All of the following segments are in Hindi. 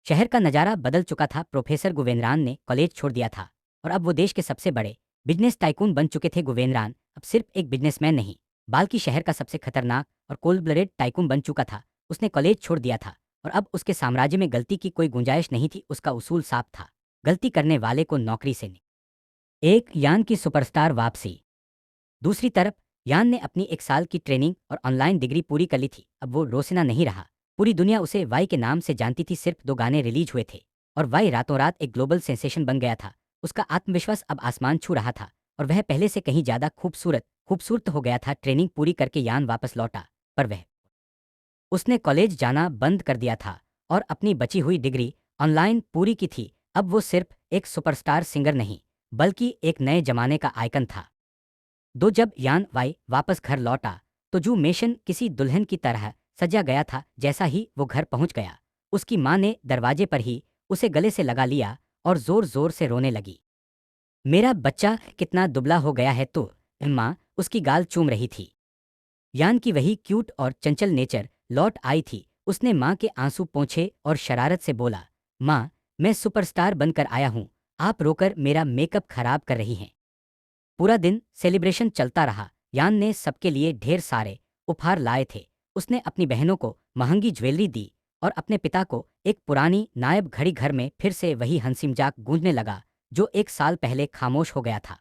शहर का नज़ारा बदल चुका था। प्रोफेसर गुवेनरान ने कॉलेज छोड़ दिया था और अब वो देश के सबसे बड़े बिजनेस टाइकून बन चुके थे। गुवेनरान अब सिर्फ एक बिजनेसमैन नहीं, बल्कि शहर का सबसे खतरनाक और कोल्ड ब्लडेड टाइकून बन चुका था। उसने कॉलेज छोड़ दिया था और अब उसके साम्राज्य में गलती की कोई गुंजाइश नहीं थी। उसका उसूल साफ था, गलती करने वाले को नौकरी से नहीं। एक यान की सुपरस्टार वापसी। दूसरी तरफ यान ने अपनी 1 साल की ट्रेनिंग और ऑनलाइन डिग्री पूरी कर ली थी। अब वो रोसिना नहीं रहा। पूरी दुनिया उसे वाई के नाम से जानती थी। सिर्फ 2 गाने रिलीज हुए थे और वाई रातों रात एक ग्लोबल सेंसेशन बन गया था। उसका आत्मविश्वास अब आसमान छू रहा था और वह पहले से कहीं ज्यादा खूबसूरत हो गया था। ट्रेनिंग पूरी करके यान वापस लौटा, पर वह उसने कॉलेज जाना बंद कर दिया था और अपनी बची हुई डिग्री ऑनलाइन पूरी की थी। अब वो सिर्फ एक सुपरस्टार सिंगर नहीं, बल्कि एक नए जमाने का आइकन था। जब यान वाई वापस घर लौटा तो जू मेशन किसी दुल्हन की तरह सजा गया था। जैसा ही वो घर पहुंच गया, उसकी माँ ने दरवाजे पर ही उसे गले से लगा लिया और जोर जोर से रोने लगी। मेरा बच्चा कितना दुबला हो गया है। तो माँ उसकी गाल चूम रही थी। यान की वही क्यूट और चंचल नेचर लौट आई थी। उसने माँ के आंसू पोंछे और शरारत से बोला, माँ, मैं सुपरस्टार बनकर आया हूँ, आप रोकर मेरा मेकअप खराब कर रही हैं। पूरा दिन सेलिब्रेशन चलता रहा। यान ने सबके लिए ढेर सारे उपहार लाए थे। उसने अपनी बहनों को महंगी ज्वेलरी दी और अपने पिता को एक पुरानी नायब घड़ी। घर में फिर से वही हंसी मजाक गूंजने लगा जो 1 साल पहले खामोश हो गया था।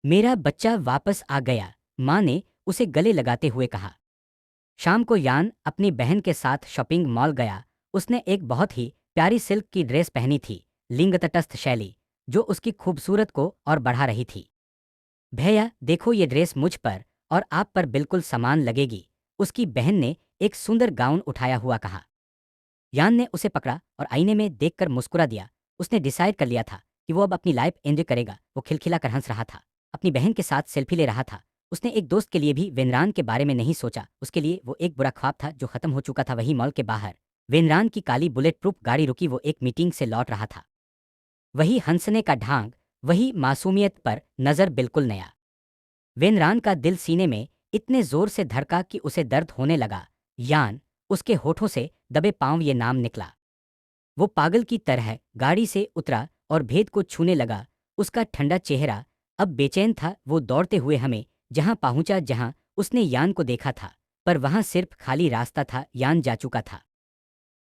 मेरा बच्चा वापस आ गया, माँ ने उसे गले लगाते हुए कहा। शाम को यान अपनी बहन के साथ शॉपिंग मॉल गया। उसने एक बहुत ही प्यारी सिल्क की ड्रेस पहनी थी, लिंग तटस्थ शैली जो उसकी खूबसूरत को और बढ़ा रही थी। भैया देखो, ये ड्रेस मुझ पर और आप पर बिल्कुल समान लगेगी, उसकी बहन ने एक सुंदर गाउन उठाया हुआ कहा। यान ने उसे पकड़ा और आईने में देखकर मुस्कुरा दिया। उसने डिसाइड कर लिया था कि वो अब अपनी लाइफ एंजॉय करेगा। वो खिलखिला कर हंस रहा था, अपनी बहन के साथ सेल्फी ले रहा था। उसने एक दोस्त के लिए भी वेनरान के बारे में नहीं सोचा। उसके लिए वो एक बुरा ख्वाब था जो खत्म हो चुका था। वही मॉल के बाहर वेनरान की काली बुलेट प्रूफ गाड़ी रुकी। वो एक मीटिंग से लौट रहा था। वही हंसने का ढांग, वही मासूमियत, पर नजर बिल्कुल नया। वेनरान का दिल सीने में इतने जोर से धड़का कि उसे दर्द होने लगा। यान, उसके होठों से दबे पांव ये नाम निकला। वो पागल की तरह गाड़ी से उतरा और भेद को छूने लगा। उसका ठंडा चेहरा अब बेचैन था। वो दौड़ते हुए हमें जहां पहुंचा जहां उसने यान को देखा था, पर वहां सिर्फ खाली रास्ता था। यान जा चुका था।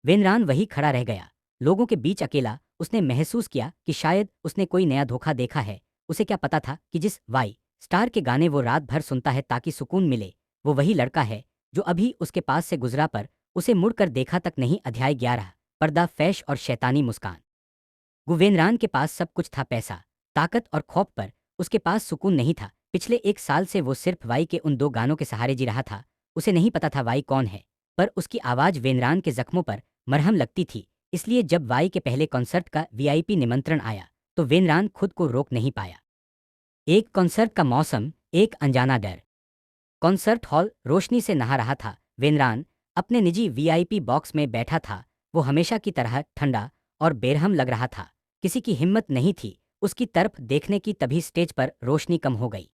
वेनरान वही खड़ा रह गया, लोगों के बीच अकेला। उसने महसूस किया कि शायद उसने कोई नया धोखा देखा है। उसे क्या पता था कि जिस वाई स्टार के गाने वो रात भर सुनता है ताकि सुकून मिले, वो वही लड़का है जो अभी उसके पास से गुजरा, पर उसे मुड़कर देखा तक नहीं। अध्याय 11, पर्दा फैश और शैतानी मुस्कान। गुवेनरान के पास सब कुछ था, पैसा, ताकत और खौफ, पर उसके पास सुकून नहीं था। पिछले 1 साल से वो सिर्फ वाई के उन 2 गानों के सहारे जी रहा था। उसे नहीं पता था वाई कौन है, पर उसकी आवाज वेनरान के जख्मों पर मरहम लगती थी। इसलिए जब वाई के पहले कॉन्सर्ट का वीआईपी निमंत्रण आया तो वेनरान खुद को रोक नहीं पाया। एक कॉन्सर्ट का मौसम, एक अनजाना डर। कॉन्सर्ट हॉल रोशनी से नहा रहा था। वेनरान अपने निजी वीआईपी बॉक्स में बैठा था। वो हमेशा की तरह ठंडा और बेरहम लग रहा था। किसी की हिम्मत नहीं थी उसकी तरफ देखने की। तभी स्टेज पर रोशनी कम हो गई।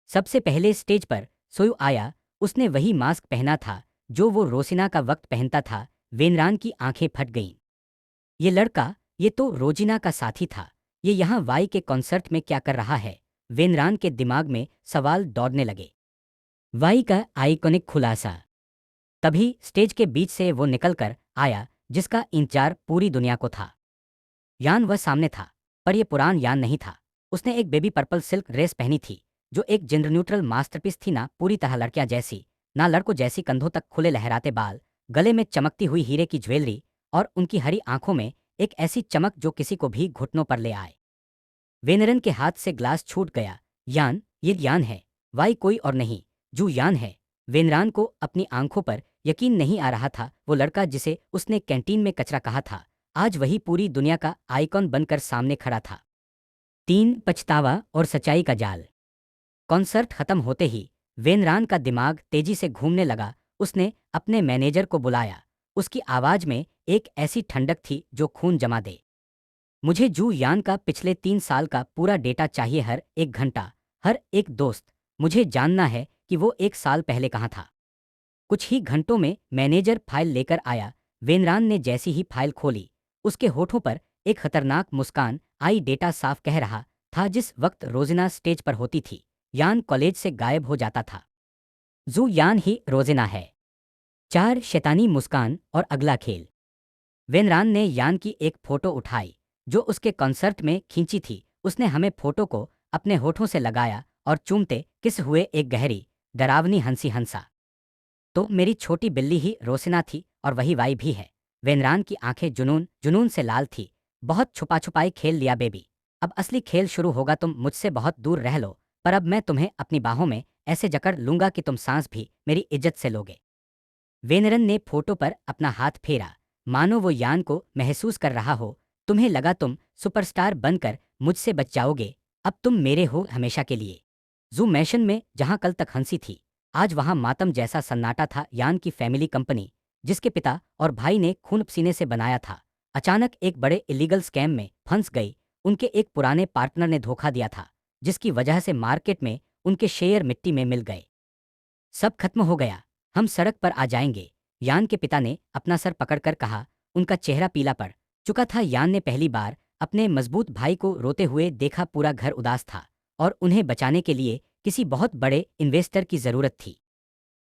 सबसे पहले स्टेज पर सोयू आया। उसने वही मास्क पहना था जो वो रोसिना का वक्त पहनता था। वेनरान की आंखें फट गईं। ये लड़का, ये तो रोजिना का साथी था। ये यहाँ वाई के कॉन्सर्ट में क्या कर रहा है? वेनरान के दिमाग में सवाल दौड़ने लगे। वाई का आइकॉनिक खुलासा। तभी स्टेज के बीच से वो निकलकर आया जिसका इंतजार पूरी दुनिया को था। यान वह सामने था, पर यह पुरान यान नहीं था। उसने एक बेबी पर्पल सिल्क ड्रेस पहनी थी जो एक जेंडर न्यूट्रल मास्टरपीस थी। ना पूरी तरह लड़कियां जैसी, ना लड़कों जैसी। कंधों तक खुले लहराते बाल, गले में चमकती हुई हीरे की ज्वेलरी और उनकी हरी आंखों में एक ऐसी चमक जो किसी को भी घुटनों पर ले आए। वेनरन के हाथ से ग्लास छूट गया। यान, ये यान है, वाई कोई और नहीं, जू यान है। वेनरान को अपनी आंखों पर यकीन नहीं आ रहा था। वो लड़का जिसे उसने कैंटीन में कचरा कहा था, आज वही पूरी दुनिया का आइकॉन बनकर सामने खड़ा था। 3, पछतावा और सच्चाई का जाल। कॉन्सर्ट खत्म होते ही वेनरान का दिमाग तेजी से घूमने लगा। उसने अपने मैनेजर को बुलाया। उसकी आवाज में एक ऐसी ठंडक थी जो खून जमा दे। मुझे जू यान का पिछले 3 साल का पूरा डेटा चाहिए, हर एक घंटा, हर एक दोस्त। मुझे जानना है कि वो 1 साल पहले कहाँ था। कुछ ही घंटों में मैनेजर फाइल लेकर आया। वेनरान ने जैसी ही फाइल खोली, उसके होठों पर एक खतरनाक मुस्कान आई। डेटा साफ कह रहा था, जिस वक्त रोजिना स्टेज पर होती थी, यान कॉलेज से गायब हो जाता था। जू यान ही रोजिना है। 4 शैतानी मुस्कान और अगला खेल। वेनरान ने यान की एक फोटो उठाई जो उसके कॉन्सर्ट में खींची थी। उसने हमें फोटो को अपने होठों से लगाया और चूमते किस हुए एक गहरी डरावनी हंसी हंसा। तो मेरी छोटी बिल्ली ही रोसिना थी और वही वाई भी है। वेनरान की आंखें जुनून जुनून से लाल थी। बहुत छुपा छुपाई खेल लिया बेबी। अब असली खेल शुरू होगा। तुम मुझसे बहुत दूर रह लो, पर अब मैं तुम्हें अपनी बाहों में ऐसे जकड़ लूंगा कि तुम सांस भी मेरी इज्जत से लोगे। वेनरन ने फोटो पर अपना हाथ फेरा, मानो वो यान को महसूस कर रहा हो। तुम्हें लगा तुम सुपरस्टार बनकर मुझसे बच जाओगे। अब तुम मेरे हो हमेशा के लिए। जू मैशन में जहां कल तक हंसी थी, आज वहां मातम जैसा सन्नाटा था। यान की फैमिली कंपनी, जिसके पिता और भाई ने खून पसीने से बनाया था, अचानक एक बड़े इलीगल स्कैम में फंस गई। उनके एक पुराने पार्टनर ने धोखा दिया था, जिसकी वजह से मार्केट में उनके शेयर मिट्टी में मिल गए। सब खत्म हो गया। हम सड़क पर आ जाएंगे, यान के पिता ने अपना सर पकड़कर कहा। उनका चेहरा पीला पड़ चुका था। यान ने पहली बार अपने मजबूत भाई को रोते हुए देखा। पूरा घर उदास था और उन्हें बचाने के लिए किसी बहुत बड़े इन्वेस्टर की जरूरत थी।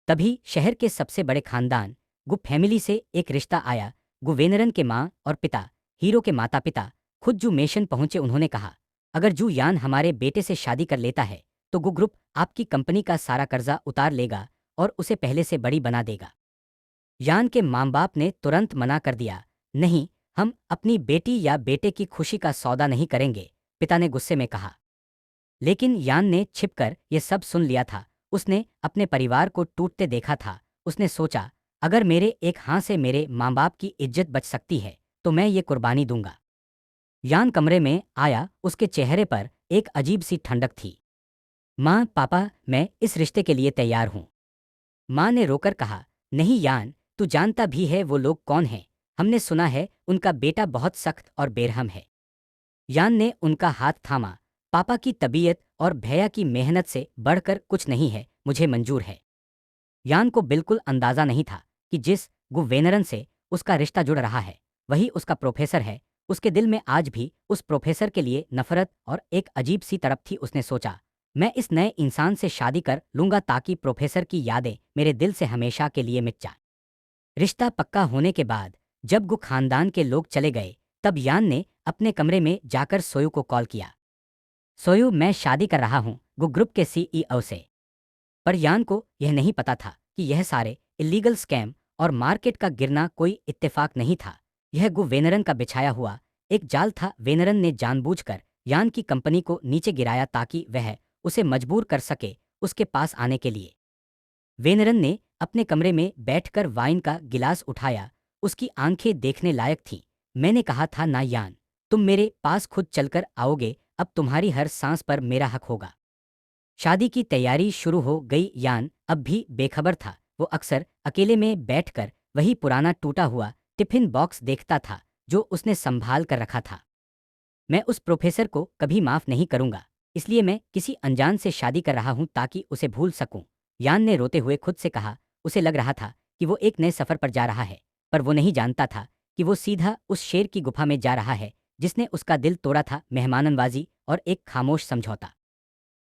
तभी शहर के सबसे बड़े खानदान गु फैमिली से एक रिश्ता आया। गुवेनरन के माँ और पिता, हीरो के माता पिता, खुद जू मेशन पहुंचे। उन्होंने कहा, अगर जू यान हमारे बेटे से शादी कर लेता है तो गु ग्रुप आपकी कंपनी का सारा कर्जा उतार लेगा और उसे पहले से बड़ी बना देगा। यान के माँ बाप ने तुरंत मना कर दिया। नहीं, हम अपनी बेटी या बेटे की खुशी का सौदा नहीं करेंगे, पिता ने गुस्से में कहा। लेकिन यान ने छिपकर ये सब सुन लिया था। उसने अपने परिवार को टूटते देखा था। उसने सोचा, अगर मेरे एक हाथ से मेरे माँ बाप की इज्जत बच सकती है तो मैं ये कुर्बानी दूंगा। यान कमरे में आया। उसके चेहरे पर एक अजीब सी ठंडक थी। माँ, पापा, मैं इस रिश्ते के लिए तैयार हूँ। माँ ने रोकर कहा, नहीं यान, तू जानता भी है वो लोग कौन हैं। हमने सुना है उनका बेटा बहुत सख्त और बेरहम है। यान ने उनका हाथ थामा। पापा की तबीयत और भैया की मेहनत से बढ़कर कुछ नहीं है, मुझे मंजूर है। यान को बिल्कुल अंदाजा नहीं था कि जिस गुवेनरन से उसका रिश्ता जुड़ रहा है वही उसका प्रोफेसर है। उसके दिल में आज भी उस प्रोफेसर के लिए नफरत और एक अजीब सी तरफ थी। उसने सोचा, मैं इस नए इंसान से शादी कर लूंगा ताकि प्रोफेसर की यादें मेरे दिल से हमेशा के लिए मिट जाएं। रिश्ता पक्का होने के बाद जब गु खानदान के लोग चले गए, तब यान ने अपने कमरे में जाकर सोयू को कॉल किया। सोयू, मैं शादी कर रहा हूँ गु ग्रुप के सीईओ से। पर यान को यह नहीं पता था कि यह सारे इलीगल स्कैम और मार्केट का गिरना कोई इत्तेफाक नहीं था। यह गु वेनरन का बिछाया हुआ एक जाल था। वेनरन ने जानबूझकर यान की कंपनी को नीचे गिराया ताकि वह उसे मजबूर कर सके उसके पास आने के लिए। वेनरन ने अपने कमरे में बैठकर वाइन का गिलास उठाया। उसकी आंखें देखने लायक थीं। मैंने कहा था ना यान, तुम मेरे पास खुद चलकर आओगे। अब तुम्हारी हर सांस पर मेरा हक होगा। शादी की तैयारी शुरू हो गई। यान अब भी बेखबर था। वो अक्सर अकेले में बैठकर वही पुराना टूटा हुआ टिफिन बॉक्स देखता था जो उसने संभाल कर रखा था। मैं उस प्रोफेसर को कभी माफ नहीं करूंगा, इसलिए मैं किसी अनजान से शादी कर रहा हूं ताकि उसे भूल सकूं। यान ने रोते हुए खुद से कहा। उसे लग रहा था कि वो एक नए सफर पर जा रहा है, पर वो नहीं जानता था कि वो सीधा उस शेर की गुफा में जा रहा है जिसने उसका दिल तोड़ा था। मेहमाननवाजी और एक खामोश समझौता।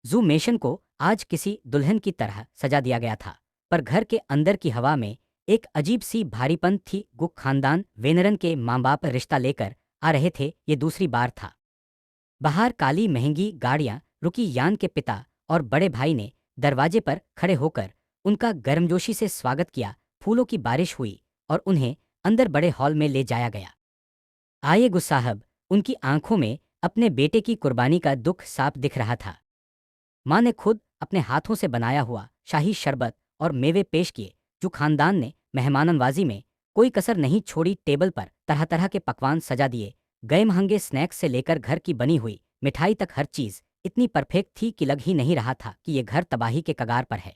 जू मेशन को आज किसी दुल्हन की तरह सजा दिया गया था, पर घर के अंदर की हवा में एक अजीब सी भारीपन थी। गु खानदान वेनरन के माँ बाप रिश्ता लेकर आ रहे थे। ये दूसरी बार था। बाहर काली महंगी गाड़ियां रुकी। यान के पिता और बड़े भाई ने दरवाजे पर खड़े होकर उनका गर्मजोशी से स्वागत किया। फूलों की बारिश हुई और उन्हें अंदर बड़े हॉल में ले जाया गया। आए गु साहब। उनकी आंखों में अपने बेटे की कुर्बानी का दुख साफ दिख रहा था। माँ ने खुद अपने हाथों से बनाया हुआ शाही शरबत और मेवे पेश किए। जो खानदान ने मेहमाननवाजी में कोई कसर नहीं छोड़ी। टेबल पर तरह तरह के पकवान सजा दिए गए। महंगे स्नैक्स से लेकर घर की बनी हुई मिठाई तक हर चीज इतनी परफेक्ट थी कि लग ही नहीं रहा था कि ये घर तबाही के कगार पर है।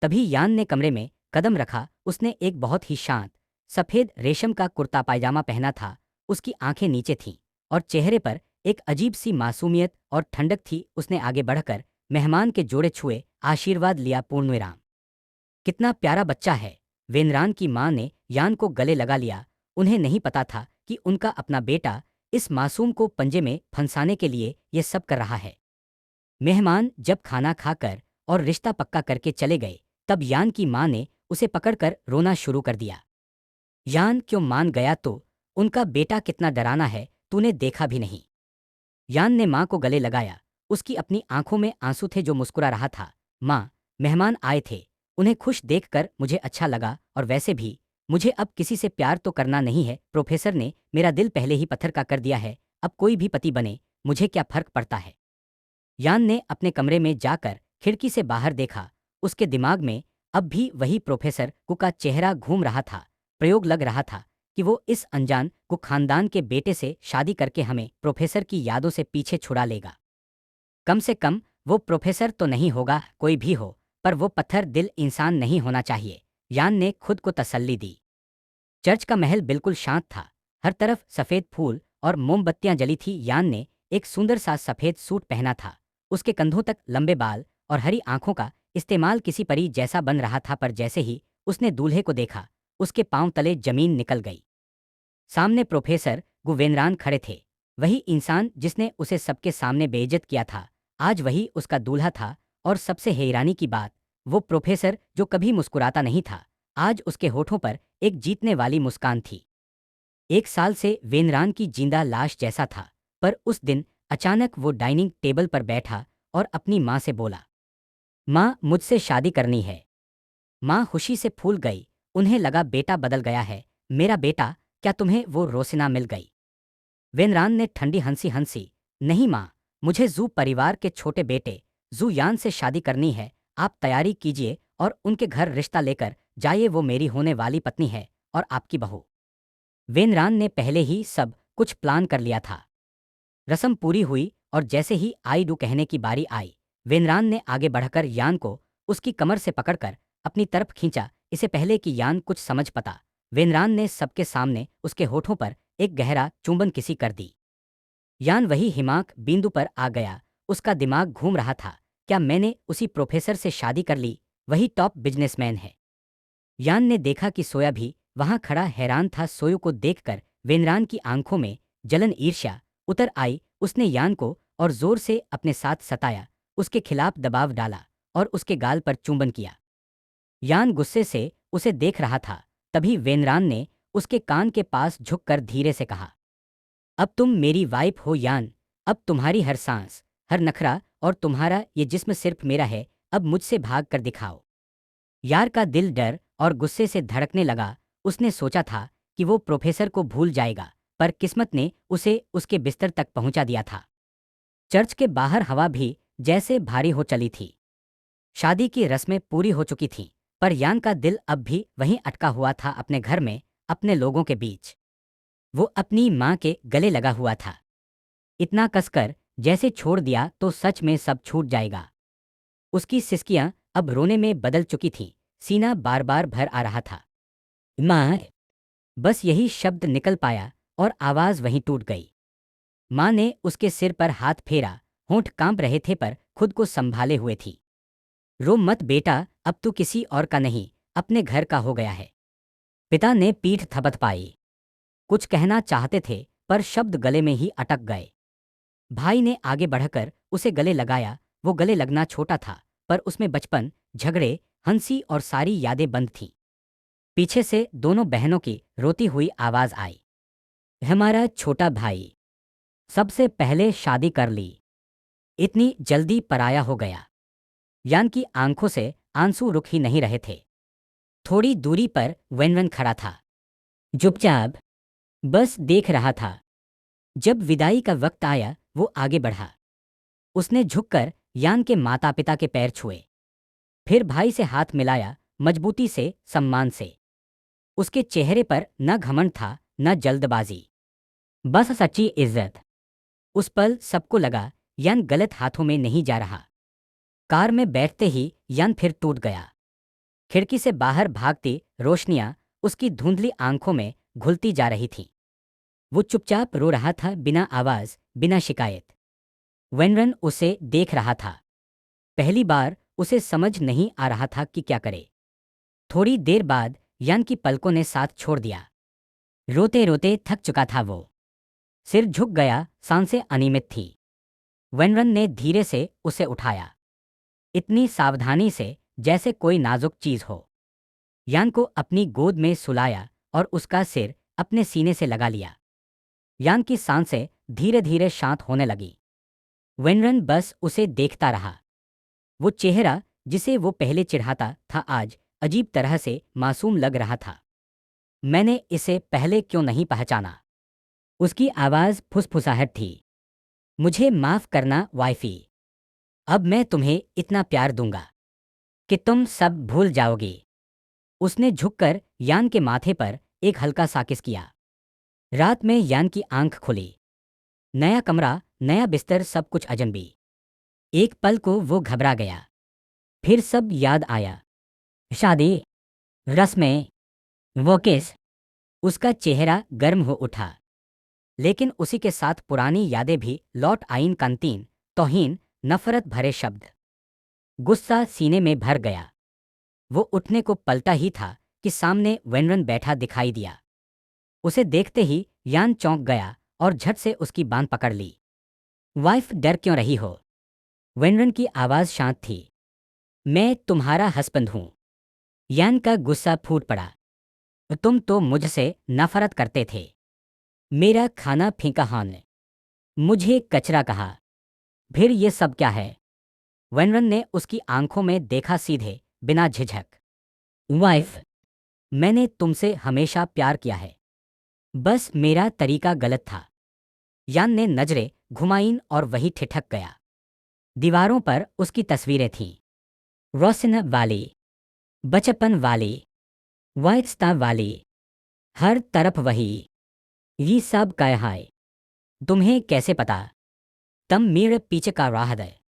तभी यान ने कमरे में कदम रखा। उसने एक बहुत ही शांत सफेद रेशम का कुर्ता पायजामा पहना था। उसकी आंखें नीचे थीं और चेहरे पर एक अजीब सी मासूमियत और ठंडक थी। उसने आगे बढ़कर मेहमान के जोड़े छुए, आशीर्वाद लिया। पूर्णविराम। कितना प्यारा बच्चा है। वेनरान की माँ ने यान को गले लगा लिया। उन्हें नहीं पता था कि उनका अपना बेटा इस मासूम को पंजे में फंसाने के लिए ये सब कर रहा है। मेहमान जब खाना खाकर और रिश्ता पक्का करके चले गए, तब यान की माँ ने उसे पकड़कर रोना शुरू कर दिया। यान क्यों मान गया तो उनका बेटा कितना डराना है, तूने देखा भी नहीं। यान ने माँ को गले लगाया। उसकी अपनी आंखों में आंसू थे जो मुस्कुरा रहा था। माँ, मेहमान आए थे, उन्हें खुश देखकर मुझे अच्छा लगा, और वैसे भी मुझे अब किसी से प्यार तो करना नहीं है। प्रोफेसर ने मेरा दिल पहले ही पत्थर का कर दिया है, अब कोई भी पति बने, मुझे क्या फर्क पड़ता है। यान ने अपने कमरे में जाकर खिड़की से बाहर देखा। उसके दिमाग में अब भी वही प्रोफेसर कु का चेहरा घूम रहा था। प्रयोग लग रहा था कि वो इस अनजान को खानदान के बेटे से शादी करके हमें प्रोफेसर की यादों से पीछे छुड़ा लेगा। कम से कम वो प्रोफेसर तो नहीं होगा, कोई भी हो, पर वो पत्थर दिल इंसान नहीं होना चाहिए। यान ने खुद को तसल्ली दी। चर्च का महल बिल्कुल शांत था। हर तरफ सफ़ेद फूल और मोमबत्तियां जली थी। यान ने एक सुंदर सा सफ़ेद सूट पहना था। उसके कंधों तक लंबे बाल और हरी आंखों का इस्तेमाल किसी परी जैसा बन रहा था। पर जैसे ही उसने दूल्हे को देखा, उसके पांव तले जमीन निकल गई। सामने प्रोफेसर गुवेनरान खड़े थे। वही इंसान जिसने उसे सबके सामने बेइज्जत किया था, आज वही उसका दूल्हा था। और सबसे हैरानी की बात, वो प्रोफेसर जो कभी मुस्कुराता नहीं था, आज उसके होठों पर एक जीतने वाली मुस्कान थी। 1 साल से वेनरान की जिंदा लाश जैसा था, पर उस दिन अचानक वो डाइनिंग टेबल पर बैठा और अपनी माँ से बोला, माँ, मुझसे शादी करनी है। माँ खुशी से फूल गई। उन्हें लगा बेटा बदल गया है। मेरा बेटा, क्या तुम्हें वो रोशना मिल गई? वेनरान ने ठंडी हंसी हंसी, नहीं माँ, मुझे जू परिवार के छोटे बेटे जू यान से शादी करनी है। आप तैयारी कीजिए और उनके घर रिश्ता लेकर जाइए। वो मेरी होने वाली पत्नी है और आपकी बहू। वेनरान ने पहले ही सब कुछ प्लान कर लिया था। रस्म पूरी हुई और जैसे ही आई डू कहने की बारी आई, वेनरान ने आगे बढ़कर यान को उसकी कमर से पकड़कर अपनी तरफ खींचा। इससे पहले कि यान कुछ समझ पाता, वेनरान ने सबके सामने उसके होठों पर एक गहरा चुंबन किसी कर दी। यान वही हिमाक बिंदु पर आ गया। उसका दिमाग घूम रहा था, क्या मैंने उसी प्रोफेसर से शादी कर ली? वही टॉप बिजनेसमैन है। यान ने देखा कि सोया भी वहां खड़ा हैरान था। सोयो को देखकर वेनरान की आंखों में जलन ईर्ष्या उतर आई। उसने यान को और जोर से अपने साथ सताया, उसके खिलाफ दबाव डाला और उसके गाल पर चुंबन किया। यान गुस्से से उसे देख रहा था। तभी वेनरान ने उसके कान के पास झुककर धीरे से कहा, अब तुम मेरी वाइफ हो यान। अब तुम्हारी हर सांस, हर नखरा और तुम्हारा ये जिस्म सिर्फ मेरा है। अब मुझसे भाग कर दिखाओ। यार का दिल डर और गुस्से से धड़कने लगा। उसने सोचा था कि वो प्रोफेसर को भूल जाएगा, पर किस्मत ने उसे उसके बिस्तर तक पहुंचा दिया था। चर्च के बाहर हवा भी जैसे भारी हो चली थी। शादी की रस्में पूरी हो चुकी थीं, पर यान का दिल अब भी वहीं अटका हुआ था, अपने घर में, अपने लोगों के बीच। वो अपनी माँ के गले लगा हुआ था, इतना कसकर जैसे छोड़ दिया तो सच में सब छूट जाएगा। उसकी सिसकियां अब रोने में बदल चुकी थीं। सीना बार बार भर आ रहा था। माँ, बस यही शब्द निकल पाया और आवाज वहीं टूट गई। माँ ने उसके सिर पर हाथ फेरा। होंठ कांप रहे थे पर खुद को संभाले हुए थी। रो मत बेटा, अब तू किसी और का नहीं, अपने घर का हो गया है। पिता ने पीठ थपथपाई। कुछ कहना चाहते थे पर शब्द गले में ही अटक गए। भाई ने आगे बढ़कर उसे गले लगाया। वो गले लगना छोटा था, पर उसमें बचपन, झगड़े, हंसी और सारी यादें बंद थीं। पीछे से दोनों बहनों की रोती हुई आवाज आई, हमारा छोटा भाई सबसे पहले शादी कर ली, इतनी जल्दी पराया हो गया। यान की आंखों से आंसू रुक ही नहीं रहे थे। थोड़ी दूरी पर वेनवन खड़ा था, चुपचाप बस देख रहा था। जब विदाई का वक्त आया, वो आगे बढ़ा। उसने झुककर यान के माता पिता के पैर छुए, फिर भाई से हाथ मिलाया, मजबूती से, सम्मान से। उसके चेहरे पर न घमंड था, न जल्दबाजी, बस सच्ची इज्जत। उस पल सबको लगा यान गलत हाथों में नहीं जा रहा। कार में बैठते ही यान फिर टूट गया। खिड़की से बाहर भागती रोशनियां उसकी धुंधली आंखों में घुलती जा रही थीं। वो चुपचाप रो रहा था, बिना आवाज, बिना शिकायत। वेनरन उसे देख रहा था। पहली बार उसे समझ नहीं आ रहा था कि क्या करे। थोड़ी देर बाद यान की पलकों ने साथ छोड़ दिया। रोते रोते थक चुका था वो। सिर झुक गया, सांसें अनियमित थी। वेनरन ने धीरे से उसे उठाया, इतनी सावधानी से जैसे कोई नाजुक चीज हो। यान को अपनी गोद में सुलाया और उसका सिर अपने सीने से लगा लिया। यान की सांसें धीरे धीरे शांत होने लगी। वेनरन बस उसे देखता रहा। वो चेहरा जिसे वो पहले चिढ़ाता था आज अजीब तरह से मासूम लग रहा था। मैंने इसे पहले क्यों नहीं पहचाना? उसकी आवाज़ फुसफुसाहट थी। मुझे माफ़ करना वाइफी। अब मैं तुम्हें इतना प्यार दूंगा कि तुम सब भूल जाओगी। उसने झुककर यान के माथे पर एक हल्का सा किस किया। रात में यान की आंख खुली। नया कमरा, नया बिस्तर, सब कुछ अजनबी। एक पल को वो घबरा गया। फिर सब याद आया। शादी, रस्में, वो किस। उसका चेहरा गर्म हो उठा। लेकिन उसी के साथ पुरानी यादें भी लौट आईं। कंतीन, तौहीन, नफरत भरे शब्द। गुस्सा सीने में भर गया। वो उठने को पलटा ही था कि सामने वेनरन बैठा दिखाई दिया। उसे देखते ही यान चौंक गया और झट से उसकी बांह पकड़ ली। वाइफ, डर क्यों रही हो? वेनरन की आवाज़ शांत थी। मैं तुम्हारा हस्बैंड हूं। यान का गुस्सा फूट पड़ा। तुम तो मुझसे नफरत करते थे। मेरा खाना फीका हान, मुझे कचरा कहा। फिर ये सब क्या है? वेनरन ने उसकी आंखों में देखा, सीधे, बिना झिझक। वाइफ, मैंने तुमसे हमेशा प्यार किया है। बस मेरा तरीका गलत था। यान ने नजरें घुमाईं और वही ठिठक गया। दीवारों पर उसकी तस्वीरें थीं। रोशन वाली, बचपन वाली, वायस्ता वाली, हर तरफ वही। ये सब क्या है? तुम्हें कैसे पता? तम मेरे पीछे का राह है।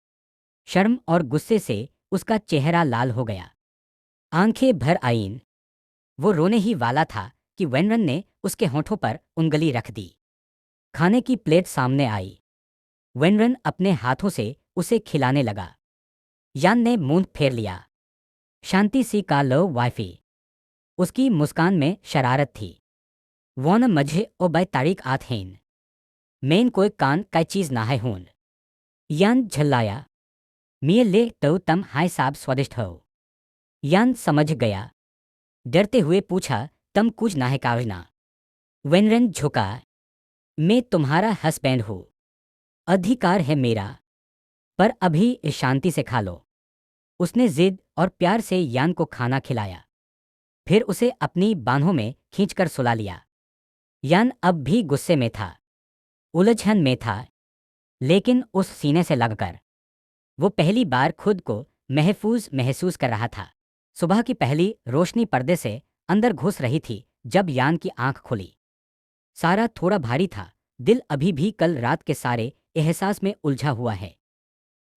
शर्म और गुस्से से उसका चेहरा लाल हो गया। आंखें भर आईं। वो रोने ही वाला था कि वेनरन ने उसके होठों पर उंगली रख दी। खाने की प्लेट सामने आई। वेनरन अपने हाथों से उसे खिलाने लगा। यान ने मुंह फेर लिया। शांति सी का लो वाइफी। उसकी मुस्कान में शरारत थी। वो न मझे ओ बाय तारीख आत हेन। मेन कोई कान का चीज ना है हून। यान झल्लाया। मिये ले तो तम हाय साब स्वादिष्ट हो। यान समझ गया। डरते हुए पूछा, तम कुछ ना है कावजना? वेनरन झुका। मैं तुम्हारा हस्बैंड हूं। अधिकार है मेरा। पर अभी शांति से खा लो। उसने जिद और प्यार से यान को खाना खिलाया। फिर उसे अपनी बाहों में खींचकर सुला लिया। यान अब भी गुस्से में था, उलझन में था, लेकिन उस सीने से लगकर वो पहली बार खुद को महफूज महसूस कर रहा था। सुबह की पहली रोशनी पर्दे से अंदर घुस रही थी जब यान की आंख खुली। सारा थोड़ा भारी था। दिल अभी भी कल रात के सारे एहसास में उलझा हुआ है।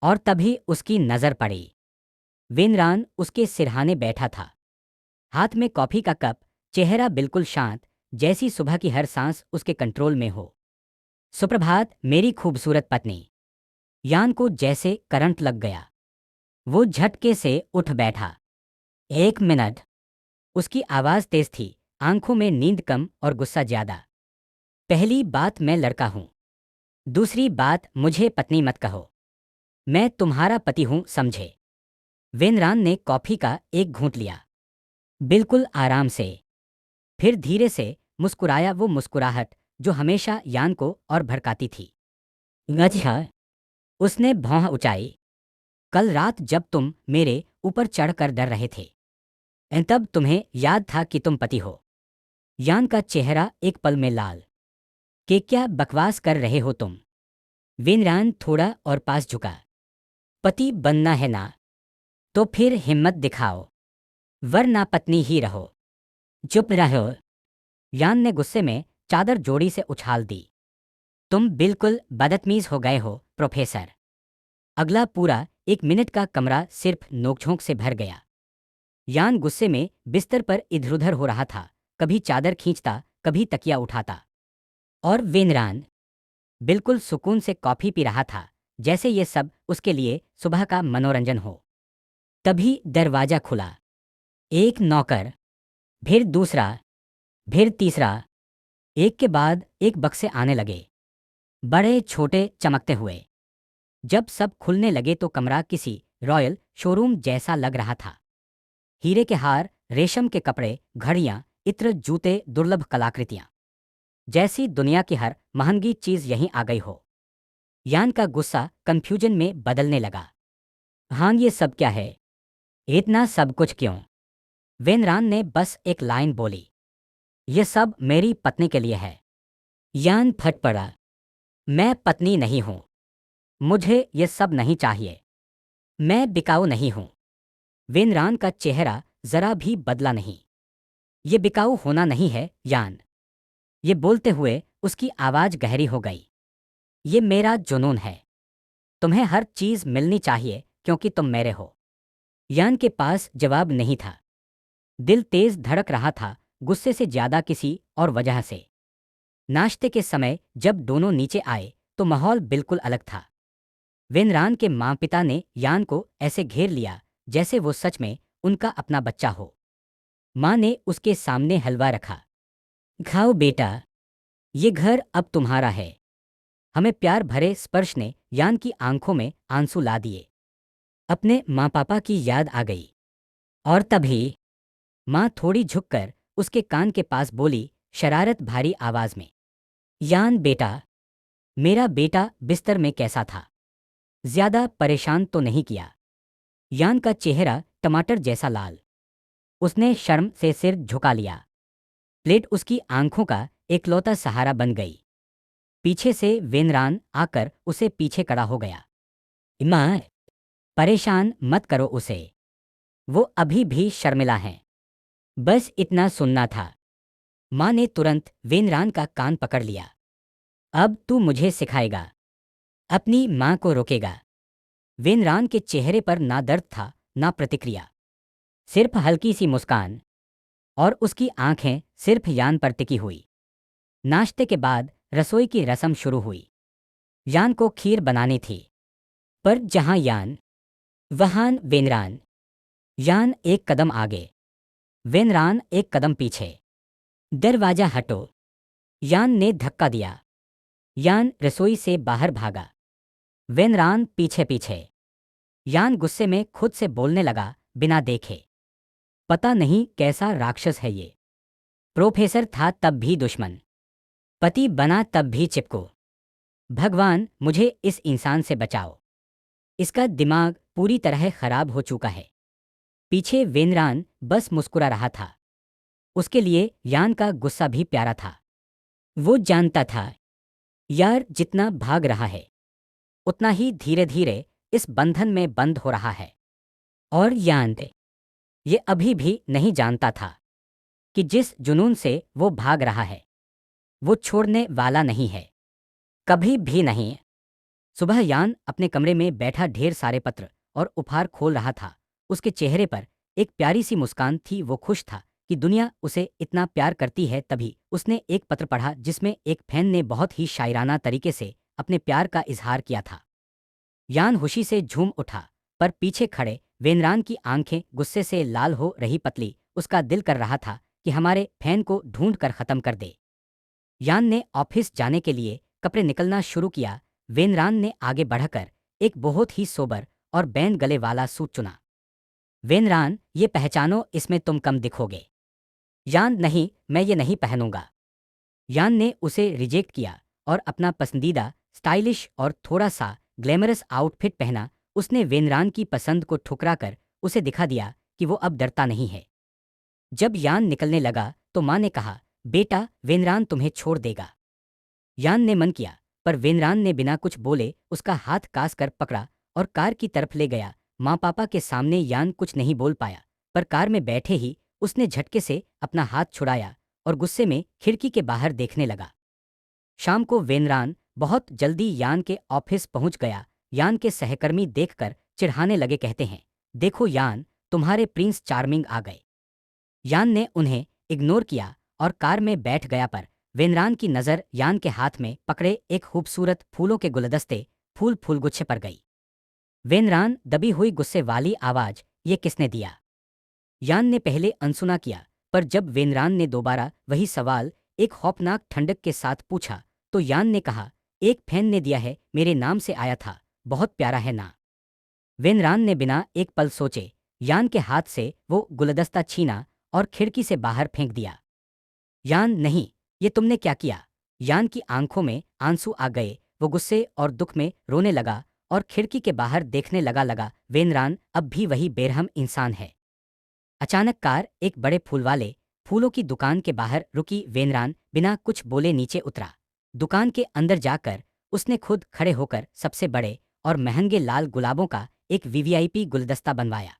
और तभी उसकी नजर पड़ी। वेनरान उसके सिरहाने बैठा था, हाथ में कॉफी का कप, चेहरा बिल्कुल शांत, जैसी सुबह की हर सांस उसके कंट्रोल में हो। सुप्रभात मेरी खूबसूरत पत्नी। यान को जैसे करंट लग गया। वो झटके से उठ बैठा। एक मिनट। उसकी आवाज तेज थी, आंखों में नींद कम और गुस्सा ज्यादा। पहली बात, मैं लड़का हूं। दूसरी बात, मुझे पत्नी मत कहो। मैं तुम्हारा पति हूं, समझे? वेनरान ने कॉफी का एक घूंट लिया, बिल्कुल आराम से। फिर धीरे से मुस्कुराया, वो मुस्कुराहट जो हमेशा यान को और भड़काती थी। अच्छा, उसने भौं उचाई। कल रात जब तुम मेरे ऊपर चढ़कर डर रहे थे, तब तुम्हें याद था कि तुम पति हो। यान का चेहरा एक पल में लाल। कि क्या बकवास कर रहे हो तुम? वेनरान थोड़ा और पास झुका। पति बनना है ना? तो फिर हिम्मत दिखाओ, वरना पत्नी ही रहो। चुप रहो। यान ने गुस्से में चादर जोड़ी से उछाल दी। तुम बिल्कुल बदतमीज हो गए हो प्रोफेसर। अगला पूरा 1 मिनट का कमरा सिर्फ नोकझोंक से भर गया। यान गुस्से में बिस्तर पर इधर उधर हो रहा था, कभी चादर खींचता, कभी तकिया उठाता। और वेनरान बिल्कुल सुकून से कॉफी पी रहा था, जैसे ये सब उसके लिए सुबह का मनोरंजन हो। तभी दरवाजा खुला। एक नौकर, फिर दूसरा, फिर तीसरा। एक के बाद एक बक्से आने लगे, बड़े छोटे चमकते हुए। जब सब खुलने लगे तो कमरा किसी रॉयल शोरूम जैसा लग रहा था। हीरे के हार, रेशम के कपड़े, घड़ियां, इत्र, जूते, दुर्लभ कलाकृतियां, जैसी दुनिया की हर महंगी चीज यहीं आ गई हो। यान का गुस्सा कंफ्यूजन में बदलने लगा। हाँ, ये सब क्या है? इतना सब कुछ क्यों? वेनरान ने बस एक लाइन बोली, ये सब मेरी पत्नी के लिए है। यान फट पड़ा। मैं पत्नी नहीं हूं। मुझे ये सब नहीं चाहिए। मैं बिकाऊ नहीं हूं। वेनरान का चेहरा जरा भी बदला नहीं। ये बिकाऊ होना नहीं है, यान। ये बोलते हुए उसकी आवाज गहरी हो गई। ये मेरा जुनून है। तुम्हें हर चीज मिलनी चाहिए क्योंकि तुम मेरे हो। यान के पास जवाब नहीं था। दिल तेज धड़क रहा था, गुस्से से ज्यादा किसी और वजह से। नाश्ते के समय जब दोनों नीचे आए तो माहौल बिल्कुल अलग था। वेनरान के माँ पिता ने यान को ऐसे घेर लिया जैसे वो सच में उनका अपना बच्चा हो। माँ ने उसके सामने हलवा रखा। खाओ बेटा, ये घर अब तुम्हारा है। हमें प्यार भरे स्पर्श ने यान की आंखों में आंसू ला दिए। अपने माँ पापा की याद आ गई। और तभी माँ थोड़ी झुककर उसके कान के पास बोली, शरारत भरी आवाज में, यान बेटा, मेरा बेटा बिस्तर में कैसा था? ज्यादा परेशान तो नहीं किया? यान का चेहरा टमाटर जैसा लाल। उसने शर्म से सिर झुका लिया। प्लेट उसकी आंखों का एकलौता सहारा बन गई। पीछे से वेनरान आकर उसे पीछे खड़ा हो गया। माँ, परेशान मत करो उसे। वो अभी भी शर्मिला है। बस इतना सुनना था। माँ ने तुरंत वेनरान का कान पकड़ लिया। अब तू मुझे सिखाएगा, अपनी माँ को रोकेगा। वेनरान के चेहरे पर ना दर्द था ना प्रतिक्रिया, सिर्फ हल्की सी मुस्कान। और उसकी आंखें सिर्फ यान पर टिकी हुई। नाश्ते के बाद रसोई की रस्म शुरू हुई। यान को खीर बनानी थी, पर जहां यान वहां वेनरान। यान एक कदम आगे, वेनरान एक कदम पीछे। दरवाजा हटो, यान ने धक्का दिया। यान रसोई से बाहर भागा, वेनरान पीछे पीछे। यान गुस्से में खुद से बोलने लगा, बिना देखे, पता नहीं कैसा राक्षस है ये। प्रोफेसर था तब भी दुश्मन, पति बना तब भी चिपको। भगवान, मुझे इस इंसान से बचाओ। इसका दिमाग पूरी तरह खराब हो चुका है। पीछे वेनरान बस मुस्कुरा रहा था। उसके लिए यान का गुस्सा भी प्यारा था। वो जानता था, यार जितना भाग रहा है उतना ही धीरे धीरे इस बंधन में बंद हो रहा है। और यान ये अभी भी नहीं जानता था कि जिस जुनून से वो भाग रहा है वो छोड़ने वाला नहीं है, कभी भी नहीं। सुबह यान अपने कमरे में बैठा ढेर सारे पत्र और उपहार खोल रहा था। उसके चेहरे पर एक प्यारी सी मुस्कान थी। वो खुश था कि दुनिया उसे इतना प्यार करती है। तभी उसने एक पत्र पढ़ा जिसमें एक फैन ने बहुत ही शायराना तरीके से अपने प्यार का इजहार किया था। यान खुशी से झूम उठा, पर पीछे खड़े वेनरान की आंखें गुस्से से लाल हो रही पतली। उसका दिल कर रहा था कि हमारे फैन को ढूंढ कर खत्म कर दे। यान ने ऑफिस जाने के लिए कपड़े निकलना शुरू किया। वेनरान ने आगे बढ़कर एक बहुत ही सोबर और बैंड गले वाला सूट चुना। वेनरान, ये पहचानो, इसमें तुम कम दिखोगे। यान, नहीं, मैं ये नहीं पहनूंगा। यान ने उसे रिजेक्ट किया और अपना पसंदीदा स्टाइलिश और थोड़ा सा ग्लैमरस आउटफिट पहना। उसने वेनरान की पसंद को ठुकरा कर उसे दिखा दिया कि वो अब डरता नहीं है। जब यान निकलने लगा तो माँ ने कहा, बेटा, वेनरान तुम्हें छोड़ देगा। यान ने मन किया, पर वेनरान ने बिना कुछ बोले उसका हाथ कास कर पकड़ा और कार की तरफ ले गया। माँ पापा के सामने यान कुछ नहीं बोल पाया, पर कार में बैठे ही उसने झटके से अपना हाथ छुड़ाया और गुस्से में खिड़की के बाहर देखने लगा। शाम को वेनरान बहुत जल्दी यान के ऑफिस पहुंच गया। यान के सहकर्मी देखकर चिढ़ाने लगे, कहते हैं, देखो यान, तुम्हारे प्रिंस चार्मिंग आ गए। यान ने उन्हें इग्नोर किया और कार में बैठ गया, पर वेनरान की नज़र यान के हाथ में पकड़े एक खूबसूरत फूलों के गुलदस्ते फूलगुच्छे पर गई। वेनरान, दबी हुई गुस्से वाली आवाज, ये किसने दिया? यान ने पहले अनसुना किया, पर जब वेनरान ने दोबारा वही सवाल एक खौफनाक ठंडक के साथ पूछा तो यान ने कहा, एक फैन ने दिया है, मेरे नाम से आया था, बहुत प्यारा है ना। वेनरान ने बिना एक पल सोचे यान के हाथ से वो गुलदस्ता छीना और खिड़की से बाहर फेंक दिया। यान, नहीं, ये तुमने क्या किया? यान की आंखों में आंसू आ गए, वो गुस्से और दुख में रोने लगा और खिड़की के बाहर देखने लगा। वेनरान अब भी वही बेरहम इंसान है। अचानक कार एक बड़े फूल वाले फूलों की दुकान के बाहर रुकी। वेनरान बिना कुछ बोले नीचे उतरा। दुकान के अंदर जाकर उसने खुद खड़े होकर सबसे बड़े और महंगे लाल गुलाबों का एक वीवीआईपी गुलदस्ता बनवाया।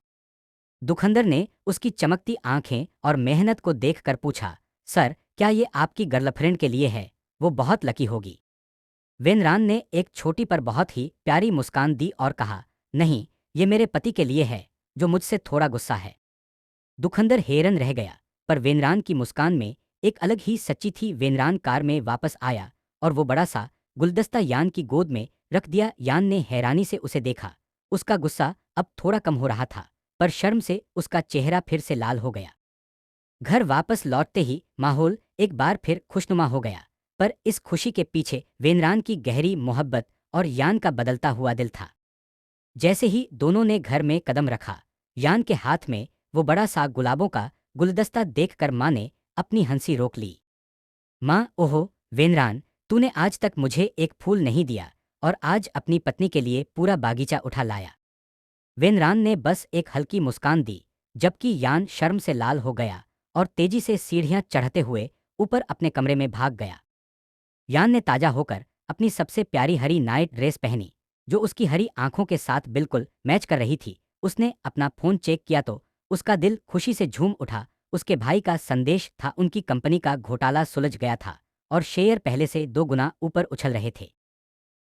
दुकानदार ने उसकी चमकती आंखें और मेहनत को देखकर पूछा, सर, क्या ये आपकी गर्लफ्रेंड के लिए है? वो बहुत लकी होगी। वेनरान ने एक छोटी पर बहुत ही प्यारी मुस्कान दी और कहा, नहीं, ये मेरे पति के लिए है, जो मुझसे थोड़ा गुस्सा है। दुखंदर हैरान रह गया, पर वेनरान की मुस्कान में एक अलग ही सच्ची थी। वेनरान कार में वापस आया और वो बड़ा सा गुलदस्ता यान की गोद में रख दिया। यान ने हैरानी से उसे देखा। उसका गुस्सा अब थोड़ा कम हो रहा था, पर शर्म से उसका चेहरा फिर से लाल हो गया। घर वापस लौटते ही माहौल एक बार फिर खुशनुमा हो गया, पर इस खुशी के पीछे वेनरान की गहरी मोहब्बत और यान का बदलता हुआ दिल था। जैसे ही दोनों ने घर में कदम रखा, यान के हाथ में वो बड़ा सा गुलाबों का गुलदस्ता देखकर माँ ने अपनी हंसी रोक ली। माँ, ओहो वेनरान, तूने आज तक मुझे एक फूल नहीं दिया और आज अपनी पत्नी के लिए पूरा बागीचा उठा लाया। वेनरान ने बस एक हल्की मुस्कान दी, जबकि यान शर्म से लाल हो गया और तेजी से सीढ़ियां चढ़ते हुए ऊपर अपने कमरे में भाग गया। यान ने ताजा होकर अपनी सबसे प्यारी हरी नाइट ड्रेस पहनी, जो उसकी हरी आंखों के साथ बिल्कुल मैच कर रही थी। उसने अपना फोन चेक किया तो उसका दिल खुशी से झूम उठा। उसके भाई का संदेश था, उनकी कंपनी का घोटाला सुलझ गया था और शेयर पहले से 2 गुना ऊपर उछल रहे थे।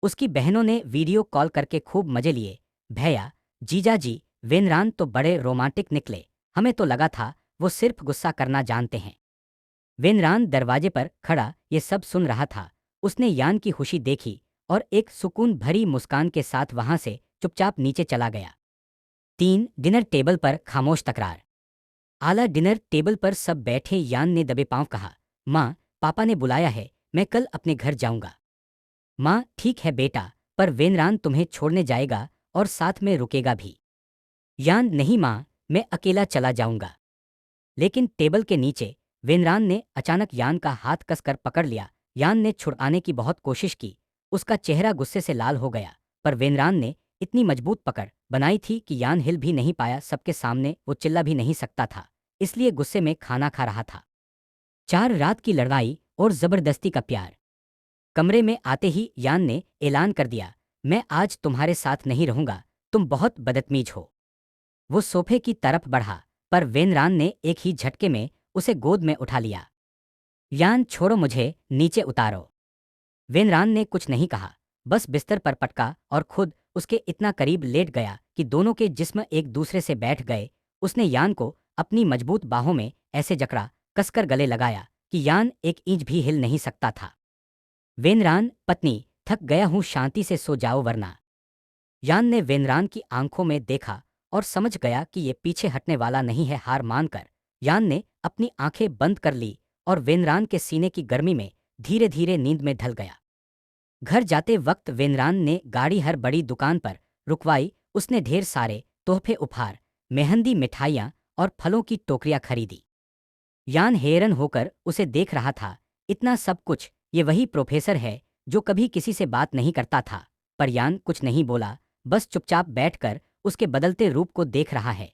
उसकी बहनों ने वीडियो कॉल करके खूब मजे लिए। भैया, जीजा जी, वेनरान तो बड़े रोमांटिक निकले, हमें तो लगा था वो सिर्फ गुस्सा करना जानते हैं। वेनरान दरवाजे पर खड़ा ये सब सुन रहा था। उसने यान की खुशी देखी और एक सुकून भरी मुस्कान के साथ वहां से चुपचाप नीचे चला गया। 3 डिनर टेबल पर खामोश तकरार। आला डिनर टेबल पर सब बैठे। यान ने दबे पांव कहा, माँ, पापा ने बुलाया है, मैं कल अपने घर जाऊंगा। माँ, ठीक है बेटा, पर वेनरान तुम्हें छोड़ने जाएगा और साथ में रुकेगा भी। यान, नहीं माँ, मैं अकेला चला जाऊंगा। लेकिन टेबल के नीचे वेनरान ने अचानक यान का हाथ कसकर पकड़ लिया। यान ने छुड़ाने की बहुत कोशिश की। उसका चेहरा गुस्से से लाल हो गया, पर वेनरान ने इतनी मजबूत पकड़ बनाई थी कि यान हिल भी नहीं पाया। सबके सामने वो चिल्ला भी नहीं सकता था, इसलिए गुस्से में खाना खा रहा था। 4 रात की लड़ाई और जबरदस्ती का प्यार। कमरे में आते ही यान ने ऐलान कर दिया, मैं आज तुम्हारे साथ नहीं रहूंगा, तुम बहुत बदतमीज हो। वो सोफे की तरफ बढ़ा, पर वेनरान ने एक ही झटके में उसे गोद में उठा लिया। यान, छोड़ो मुझे, नीचे उतारो। वेनरान ने कुछ नहीं कहा, बस बिस्तर पर पटका और खुद उसके इतना करीब लेट गया कि दोनों के जिस्म एक दूसरे से बैठ गए। उसने यान को अपनी मजबूत बाहों में ऐसे जकड़ा कसकर गले लगाया कि यान एक इंच भी हिल नहीं सकता था। वेनरान, पत्नी, थक गया हूं, शांति से सो जाओ वरना। यान ने वेनरान की आंखों में देखा और समझ गया कि ये पीछे हटने वाला नहीं है। हार मानकर यान ने अपनी आंखें बंद कर ली और वेनरान के सीने की गर्मी में धीरे धीरे नींद में ढल गया। घर जाते वक्त वेनरान ने गाड़ी हर बड़ी दुकान पर रुकवाई। उसने ढेर सारे तोहफे, उपहार, मेहंदी, मिठाइयाँ और फलों की टोकरियां खरीदी। यान हैरान होकर उसे देख रहा था। इतना सब कुछ, ये वही प्रोफेसर है जो कभी किसी से बात नहीं करता था। पर यान कुछ नहीं बोला, बस चुपचाप बैठकर उसके बदलते रूप को देख रहा है।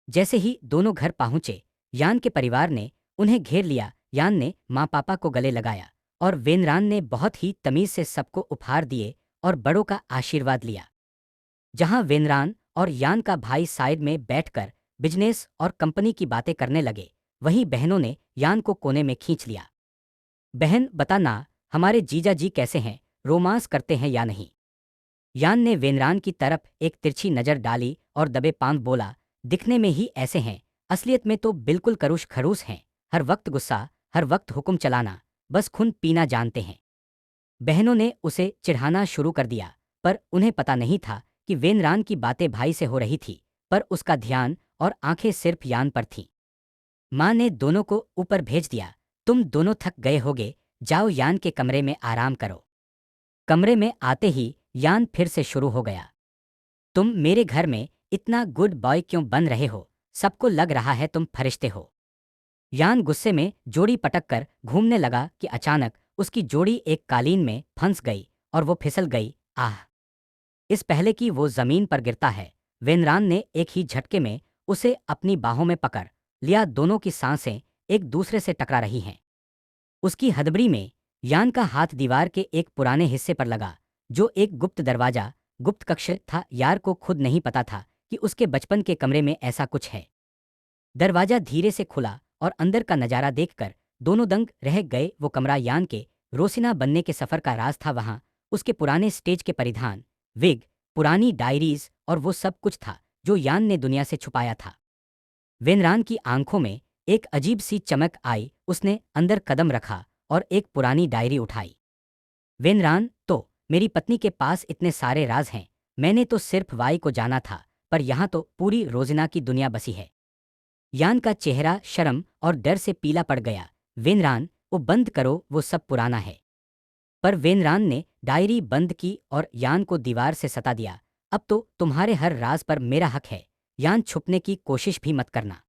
जैसे ही दोनों घर पहुंचे, यान के परिवार ने उन्हें घेर लिया। यान ने माँ पापा को गले लगाया और वेनरान ने बहुत ही तमीज से सबको उपहार दिए और बड़ों का आशीर्वाद लिया। जहां वेनरान और यान का भाई साइड में बैठकर बिजनेस और कंपनी की बातें करने लगे, वहीं बहनों ने यान को कोने में खींच लिया। बहन, बता ना, हमारे जीजा जी कैसे हैं, रोमांस करते हैं या नहीं? यान ने वेनरान की तरफ एक तिरछी नजर डाली और दबे पांव बोला, दिखने में ही ऐसे हैं, असलियत में तो बिल्कुल करूश खरूस हैं। हर वक्त गुस्सा, हर वक्त हुक्म चलाना, बस खून पीना जानते हैं। बहनों ने उसे चिढ़ाना शुरू कर दिया, पर उन्हें पता नहीं था कि वेनरान की बातें भाई से हो रही थी, पर उसका ध्यान और आंखें सिर्फ यान पर थीं। माँ ने दोनों को ऊपर भेज दिया। तुम दोनों थक गए होगे, जाओ यान के कमरे में आराम करो। कमरे में आते ही यान फिर से शुरू हो गया। तुम मेरे घर में इतना गुड बॉय क्यों बन रहे हो? सबको लग रहा है तुम फरिश्ते हो। यान गुस्से में जोड़ी पटक कर घूमने लगा कि अचानक उसकी जोड़ी एक कालीन में फंस गई और वो फिसल गई। आह! इस पहले कि वो जमीन पर गिरता है, वेनरान ने एक ही झटके में उसे अपनी बाहों में पकड़ लिया। दोनों की सांसें एक दूसरे से टकरा रही हैं। उसकी हदबड़ी में यान का हाथ दीवार के एक पुराने हिस्से पर लगा, जो एक गुप्त दरवाजा, गुप्त कक्ष था। यार को खुद नहीं पता था कि उसके बचपन के कमरे में ऐसा कुछ है। दरवाजा धीरे से खुला और अंदर का नजारा देखकर दोनों दंग रह गए। वो कमरा यान के रोसिना बनने के सफर का राज था। वहां उसके पुराने स्टेज के परिधान, विग, पुरानी डायरीज और वो सब कुछ था जो यान ने दुनिया से छुपाया था। वेनरान की आंखों में एक अजीब सी चमक आई। उसने अंदर कदम रखा और एक पुरानी डायरी उठाई। वेनरान, तो मेरी पत्नी के पास इतने सारे राज हैं। मैंने तो सिर्फ वाई को जाना था, पर यहां तो पूरी रोजिना की दुनिया बसी है। यान का चेहरा शर्म और डर से पीला पड़ गया। वेनरान, वो बंद करो, वो सब पुराना है। पर वेनरान ने डायरी बंद की और यान को दीवार से सता दिया। अब तो तुम्हारे हर राज पर मेरा हक है। यान, छुपने की कोशिश भी मत करना।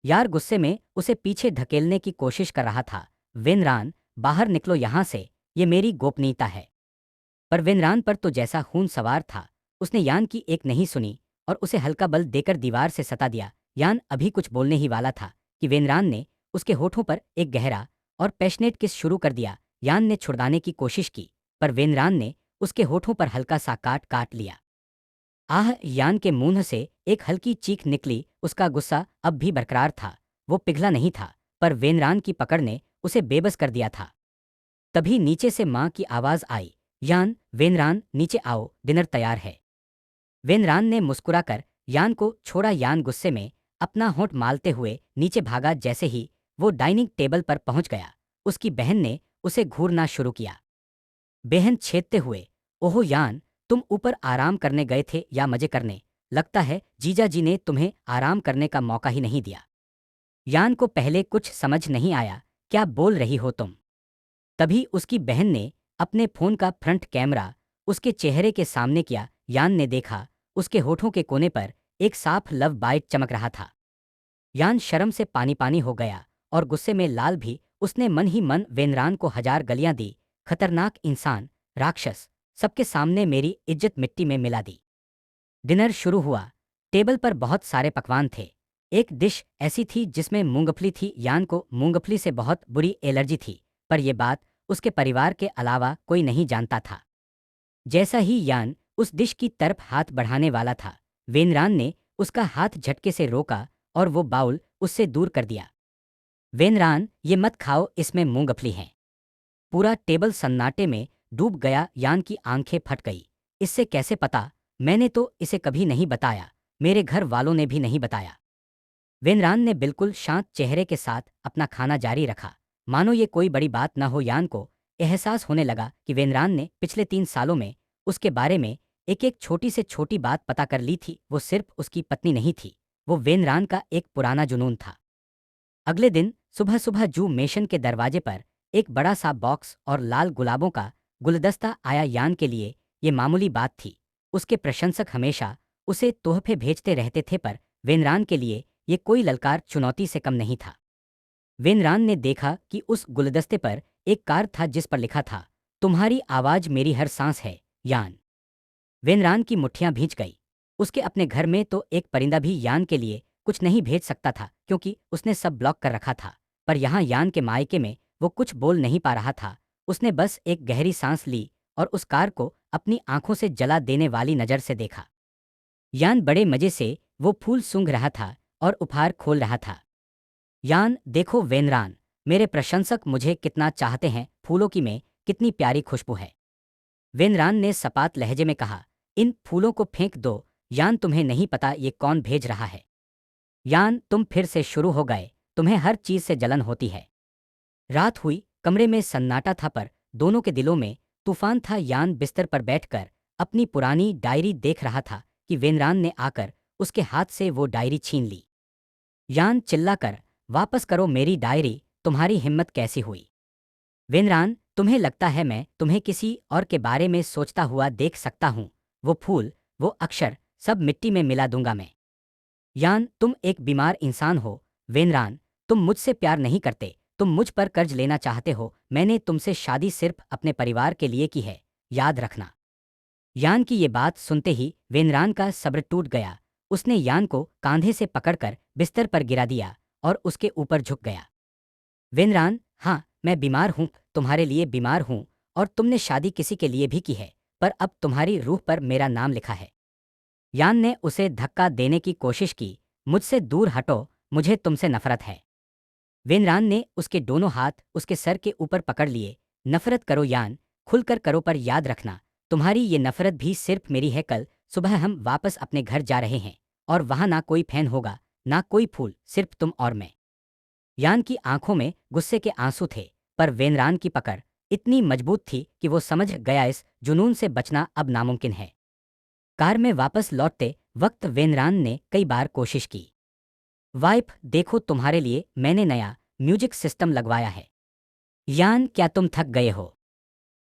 यार गुस्से में उसे पीछे धकेलने की कोशिश कर रहा था। वेनरान, बाहर निकलो यहां से, ये मेरी गोपनीयता है। पर वेनरान पर तो जैसा खून सवार था, उसने यान की एक नहीं सुनी और उसे हल्का बल देकर दीवार से सता दिया। यान अभी कुछ बोलने ही वाला था कि वेनरान ने उसके होठों पर एक गहरा और पैशनेट किस शुरू कर दिया। यान ने छुड़ाने की कोशिश की, पर वेनरान ने उसके होठों पर हल्का सा काट काट लिया। आह! यान के मुंह से एक हल्की चीख निकली। उसका गुस्सा अब भी बरकरार था, वो पिघला नहीं था, पर वेनरान की पकड़ ने उसे बेबस कर दिया था। तभी नीचे से माँ की आवाज आई, यान, वेनरान, नीचे आओ, डिनर तैयार है। वेनरान ने मुस्कुराकर यान को छोड़ा। यान गुस्से में अपना होंठ मालते हुए नीचे भागा। जैसे ही वो डाइनिंग टेबल पर पहुंच गया, उसकी बहन ने उसे घूरना शुरू किया। बहन छेदते हुए, ओहो यान, तुम ऊपर आराम करने गए थे या मजे करने? लगता है जीजा जी ने तुम्हें आराम करने का मौका ही नहीं दिया। यान को पहले कुछ समझ नहीं आया, क्या बोल रही हो तुम? तभी उसकी बहन ने अपने फोन का फ्रंट कैमरा उसके चेहरे के सामने किया। यान ने देखा, उसके होठों के कोने पर एक साफ लव बाइट चमक रहा था। यान शर्म से पानी पानी हो गया और गुस्से में लाल भी। उसने मन ही मन वेनरान को हजार गलियां दी। खतरनाक इंसान, राक्षस, सबके सामने मेरी इज्जत मिट्टी में मिला दी। डिनर शुरू हुआ। टेबल पर बहुत सारे पकवान थे। एक डिश ऐसी थी जिसमें मूंगफली थी। यान को मूंगफली से बहुत बुरी एलर्जी थी, पर यह बात उसके परिवार के अलावा कोई नहीं जानता था। जैसा ही यान उस डिश की तरफ हाथ बढ़ाने वाला था, वेनरान ने उसका हाथ झटके से रोका और वो बाउल उससे दूर कर दिया। वेनरान, ये मत खाओ, इसमें मूंगफली है। पूरा टेबल सन्नाटे में डूब गया। यान की आंखें फट गई। इससे कैसे पता? मैंने तो इसे कभी नहीं बताया, मेरे घर वालों ने भी नहीं बताया। वेनरान ने बिल्कुल शांत चेहरे के साथ अपना खाना जारी रखा, मानो ये कोई बड़ी बात न हो। यान को एहसास होने लगा कि वेनरान ने पिछले 3 सालों में उसके बारे में एक एक छोटी से छोटी बात पता कर ली थी। वो सिर्फ उसकी पत्नी नहीं थी, वो वेनरान का एक पुराना जुनून था। अगले दिन सुबह सुबह जू मेशन के दरवाजे पर एक बड़ा सा बॉक्स और लाल गुलाबों का गुलदस्ता आया। यान के लिए ये मामूली बात थी, उसके प्रशंसक हमेशा उसे तोहफे भेजते रहते थे, पर वेनरान के लिए ये कोई ललकार, चुनौती से कम नहीं था। वेनरान ने देखा कि उस गुलदस्ते पर एक कार्ड था जिस पर लिखा था, तुम्हारी आवाज मेरी हर सांस है, यान। वेनरान की मुट्ठियां भींच गई। उसके अपने घर में तो एक परिंदा भी यान के लिए कुछ नहीं भेज सकता था, क्योंकि उसने सब ब्लॉक कर रखा था। पर यहाँ यान के मायके में वो कुछ बोल नहीं पा रहा था। उसने बस एक गहरी सांस ली और उस कार को अपनी आंखों से जला देने वाली नजर से देखा। यान बड़े मजे से वो फूल सूंघ रहा था और उपहार खोल रहा था। यान, देखो वेनरान, मेरे प्रशंसक मुझे कितना चाहते हैं, फूलों की में कितनी प्यारी खुशबू है। वेनरान ने सपाट लहजे में कहा, इन फूलों को फेंक दो। यान, तुम्हें नहीं पता ये कौन भेज रहा है। यान, तुम फिर से शुरू हो गए, तुम्हें हर चीज से जलन होती है। रात हुई, कमरे में सन्नाटा था, पर दोनों के दिलों में तूफान था। यान बिस्तर पर बैठकर अपनी पुरानी डायरी देख रहा था कि वेनरान ने आकर उसके हाथ से वो डायरी छीन ली। यान चिल्लाकर, वापस करो मेरी डायरी, तुम्हारी हिम्मत कैसी हुई? वेनरान, तुम्हें लगता है मैं तुम्हें किसी और के बारे में सोचता हुआ देख सकता हूँ? वो फूल, वो अक्षर, सब मिट्टी में मिला दूंगा मैं। यान, तुम एक बीमार इंसान हो। वेनरान, तुम मुझसे प्यार नहीं करते, तुम मुझ पर कर्ज लेना चाहते हो। मैंने तुमसे शादी सिर्फ अपने परिवार के लिए की है, याद रखना। यान की ये बात सुनते ही वेनरान का सब्र टूट गया। उसने यान को कांधे से पकड़कर बिस्तर पर गिरा दिया और उसके ऊपर झुक गया। वेनरान, हाँ, मैं बीमार हूँ, तुम्हारे लिए बीमार हूँ, और तुमने शादी किसी के लिए भी की है, पर अब तुम्हारी रूह पर मेरा नाम लिखा है। यान ने उसे धक्का देने की कोशिश की। मुझसे दूर हटो, मुझे तुमसे नफरत है। वेनरान ने उसके दोनों हाथ उसके सर के ऊपर पकड़ लिए। नफरत करो यान, खुलकर करो, पर याद रखना, तुम्हारी ये नफरत भी सिर्फ मेरी है। कल सुबह हम वापस अपने घर जा रहे हैं और वहां ना कोई फैन होगा, ना कोई फूल, सिर्फ तुम और मैं। यान की आंखों में गुस्से के आंसू थे, पर वेनरान की पकड़ इतनी मजबूत थी कि वो समझ गया इस जुनून से बचना अब नामुमकिन है। कार में वापस लौटते वक्त वेनरान ने कई बार कोशिश की। वाइफ, देखो, तुम्हारे लिए मैंने नया म्यूजिक सिस्टम लगवाया है। यान, क्या तुम थक गए हो?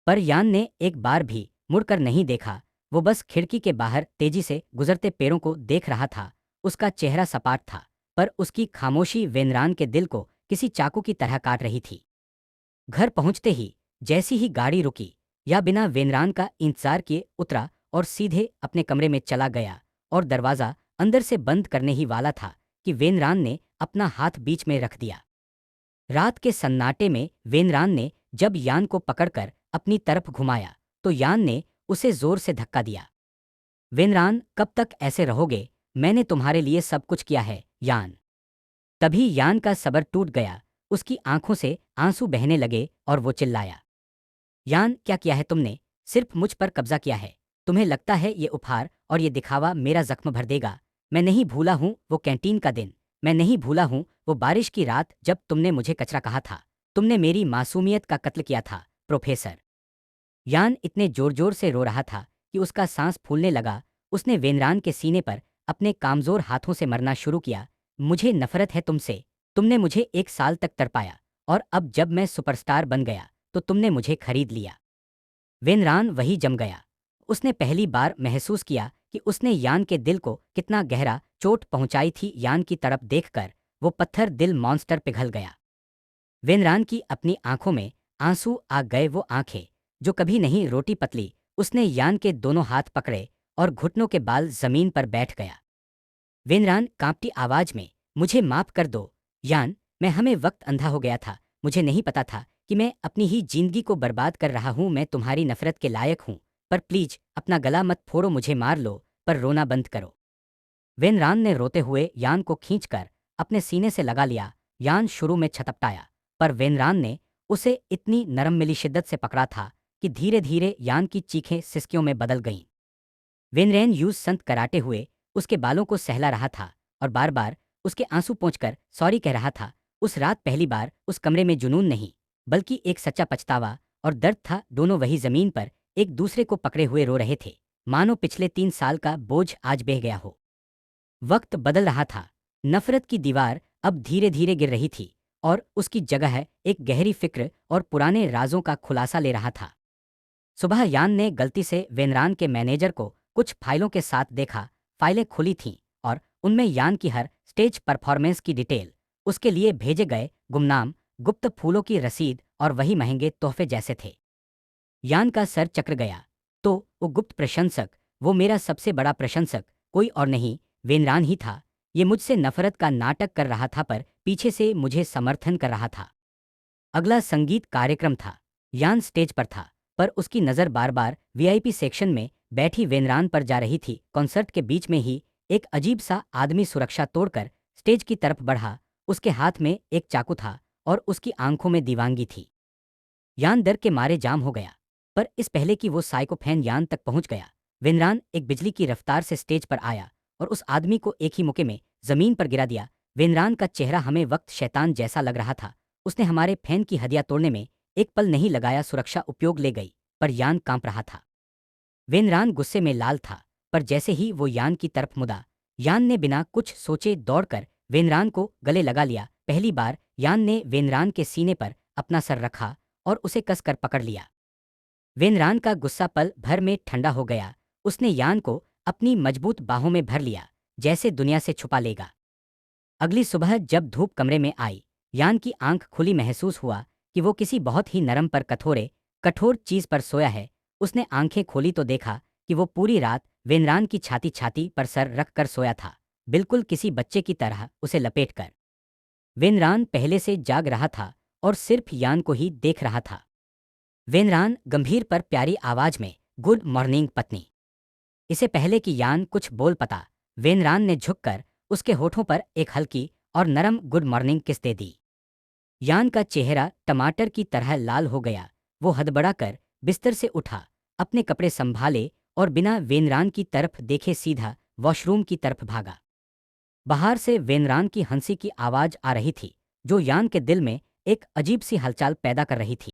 पर यान ने एक बार भी मुड़कर नहीं देखा। वो बस खिड़की के बाहर तेजी से गुजरते पेड़ों को देख रहा था। उसका चेहरा सपाट था, पर उसकी खामोशी वेनरान के दिल को किसी चाकू की तरह काट रही थी। घर पहुंचते ही जैसी ही गाड़ी रुकी, या बिना वेनरान का इंतजार किए उतरा और सीधे अपने कमरे में चला गया, और दरवाज़ा अंदर से बंद करने ही वाला था कि वेनरान ने अपना हाथ बीच में रख दिया। रात के सन्नाटे में वेनरान ने जब यान को पकड़कर अपनी तरफ घुमाया तो यान ने उसे जोर से धक्का दिया। वेनरान, कब तक ऐसे रहोगे? मैंने तुम्हारे लिए सब कुछ किया है, यान। तभी यान का सब्र टूट गया। उसकी आंखों से आंसू बहने लगे और वो चिल्लाया, यान, क्या किया है तुमने? सिर्फ मुझ पर कब्जा किया है। तुम्हें लगता है ये उपहार और ये दिखावा मेरा जख्म भर देगा? मैं नहीं भूला हूं वो कैंटीन का दिन, मैं नहीं भूला हूं वो बारिश की रात जब तुमने मुझे कचरा कहा था। तुमने मेरी मासूमियत का कत्ल किया था, प्रोफेसर। यान इतने जोर जोर से रो रहा था कि उसका सांस फूलने लगा। उसने वेनरान के सीने पर अपने कामजोर हाथों से मरना शुरू किया। मुझे नफरत है तुमसे। तुमने मुझे 1 साल तक तड़पाया, और अब जब मैं सुपरस्टार बन गया तो तुमने मुझे खरीद लिया। वेनरान वही जम गया। उसने पहली बार महसूस किया कि उसने यान के दिल को कितना गहरा चोट पहुंचाई थी। यान की तरफ देखकर वो पत्थर दिल मॉन्स्टर पिघल गया। वेनरान की अपनी आंखों में आंसू आ गए, वो आंखें जो कभी नहीं रोटी पतली। उसने यान के दोनों हाथ पकड़े और घुटनों के बाल जमीन पर बैठ गया। वेनरान कांपती आवाज में, मुझे माफ कर दो यान, मैं हमें वक्त अंधा हो गया था। मुझे नहीं पता था कि मैं अपनी ही जिंदगी को बर्बाद कर रहा हूं। मैं तुम्हारी नफरत के लायक हूं, पर प्लीज अपना गला मत फोड़ो, मुझे मार लो, पर रोना बंद करो। वेनरान ने रोते हुए यान को खींचकर अपने सीने से लगा लिया। यान शुरू में छटपटाया, पर वेनरान ने उसे इतनी नरम मिली शिद्दत से पकड़ा था कि धीरे धीरे यान की चीखें सिसकियों में बदल गईं। वेनरेन यूज संत कराटे हुए उसके बालों को सहला रहा था और बार बार उसके आंसू पोंछकर सॉरी कह रहा था। उस रात पहली बार उस कमरे में जुनून नहीं, बल्कि एक सच्चा पछतावा और दर्द था। दोनों वही जमीन पर एक दूसरे को पकड़े हुए रो रहे थे, मानो पिछले 3 साल का बोझ आज बह गया हो। वक्त बदल रहा था। नफरत की दीवार अब धीरे धीरे गिर रही थी, और उसकी जगह एक गहरी फिक्र और पुराने राजों का खुलासा ले रहा था। सुबह यान ने गलती से वेनरान के मैनेजर को कुछ फाइलों के साथ देखा। फाइलें खुली थीं और उनमें यान की हर स्टेज परफॉर्मेंस की डिटेल, उसके लिए भेजे गए गुमनाम गुप्त फूलों की रसीद और वही महंगे तोहफे जैसे थे। यान का सर चक्र गया। तो वो गुप्त प्रशंसक, वो मेरा सबसे बड़ा प्रशंसक, कोई और नहीं, वेनरान ही था। ये मुझसे नफरत का नाटक कर रहा था, पर पीछे से मुझे समर्थन कर रहा था। अगला संगीत कार्यक्रम था। यान स्टेज पर था, पर उसकी नज़र बार बार वीआईपी सेक्शन में बैठी वेनरान पर जा रही थी। कॉन्सर्ट के बीच में ही एक अजीब सा आदमी सुरक्षा तोड़कर स्टेज की तरफ बढ़ा। उसके हाथ में एक चाकू था और उसकी आंखों में दीवानगी थी। यान डर के मारे जाम हो गया, पर इस पहले कि वो साइको फैन यान तक पहुंच गया, वेनरान एक बिजली की रफ्तार से स्टेज पर आया और उस आदमी को एक ही मुक्के में जमीन पर गिरा दिया। वेनरान का चेहरा हमें वक्त शैतान जैसा लग रहा था। उसने हमारे फैन की हदिया तोड़ने में एक पल नहीं लगाया। सुरक्षा उपयोग ले गई, पर यान कांप रहा था। वेनरान गुस्से में लाल था, पर जैसे ही वो यान की तरफ मुड़ा, यान ने बिना कुछ सोचे दौड़कर वेनरान को गले लगा लिया। पहली बार यान ने वेनरान के सीने पर अपना सर रखा और उसे कसकर पकड़ लिया। वेनरान का गुस्सा पल भर में ठंडा हो गया। उसने यान को अपनी मजबूत बाहों में भर लिया, जैसे दुनिया से छुपा लेगा। अगली सुबह जब धूप कमरे में आई, यान की आंख खुली महसूस हुआ कि वो किसी बहुत ही नरम पर कठोर चीज पर सोया है। उसने आंखें खोली तो देखा कि वो पूरी रात वेनरान की छाती पर सर रख कर सोया था, बिल्कुल किसी बच्चे की तरह उसे लपेटकर। वेनरान पहले से जाग रहा था और सिर्फ यान को ही देख रहा था। वेनरान गंभीर पर प्यारी आवाज में, गुड मॉर्निंग पत्नी। इसे पहले कि यान कुछ बोल पता, वेनरान ने झुककर उसके होठों पर एक हल्की और नरम गुड मॉर्निंग किस दे दी। यान का चेहरा टमाटर की तरह लाल हो गया। वो हड़बड़ा कर बिस्तर से उठा, अपने कपड़े संभाले और बिना वेनरान की तरफ देखे सीधा वॉशरूम की तरफ भागा। बाहर से वेनरान की हंसी की आवाज आ रही थी, जो यान के दिल में एक अजीब सी हलचल पैदा कर रही थी।